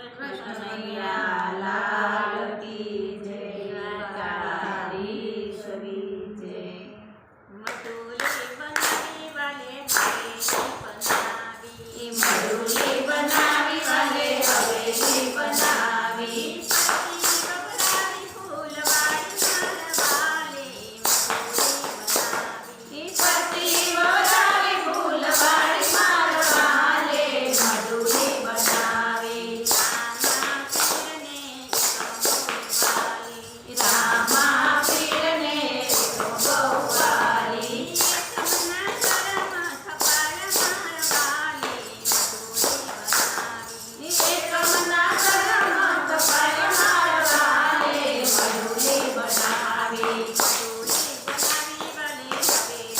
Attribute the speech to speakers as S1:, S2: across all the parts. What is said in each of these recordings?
S1: કનૈયા લાલ કી જય, દ્વારકાધીશની જય.
S2: મઢુલી બનાવી વાલે હવેલી બનાવી,
S1: મઢુલી બનાવી વાલે હવેલી બનાવી,
S2: પતિ વગડાવી ફૂલવાળી મારવાલે,
S1: મઢુલી બનાવી
S2: મઢુલી બનાવી.
S1: રામા પીરને તો ગોવાલી,
S2: એકમના કરમ કપાળ મારવાલે, મઢુલી બનાવી.
S1: એકમના કર્મ કપાળ મારવાલે, મઢુલી બનાવી.
S2: મઢુલી બનાવી વાલે હવેલી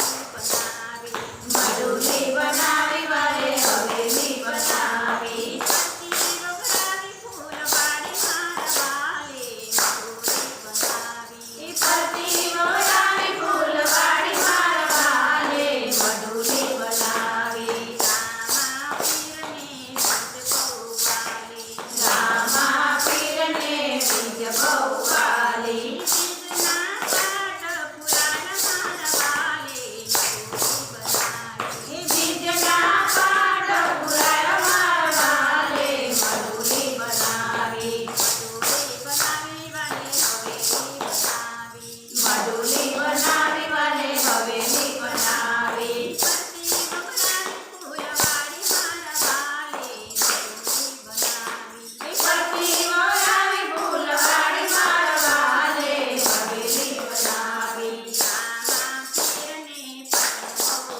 S1: મઢુલી બનાવી વાલે હવેલી
S2: બનાવી,
S1: બનાવી,
S2: પતિ વગડાવી ફૂલવાળી મારવાલે, મઢુલી બનાવી.
S1: પતિ વગડાવી ફૂલવાળી મારવાલે, મઢુલી બનાવી.
S2: રામા પીરને બીજ
S1: રામા પીરને બીજ
S2: બહુ વાલી,
S1: બહુ વાલી,
S2: બીજના પાઠ પુરાણ મારવાલે, મઢુલી બનાવી.
S1: બીજના પાઠ પુરાણ મારવાલે, મઢુલી બનાવી.
S2: મઢુલી બનાવી વાલે હવેલી
S1: મઢુલી બનાવી વાલે હવેલી
S2: બનાવી,
S1: બનાવી,
S2: પતિ વગડાવી ફૂલવાળી મારવાલે,
S1: પતિ
S2: મઢુલી બનાવી.
S1: વગડાવી ફૂલવાળી મારવાલે, હવેલી બનાવી.
S2: રામા પીરને પદ્મ બહુ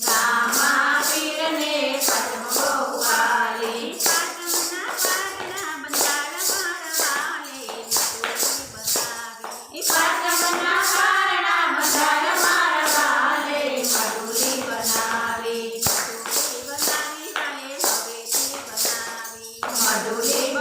S1: રામા પીરને
S2: વાલી,
S1: પદ્મ બહુ વાલી,
S2: પાટણના પારણા બંધાર મારવાલે, મઢુલી બનાવી.
S1: પાટણના પારણા બંધાર મારવાલે, મઢુલી બનાવી.
S2: મઢુલી બનાવી વાલે હવેલી બનાવી.
S1: મઢુલી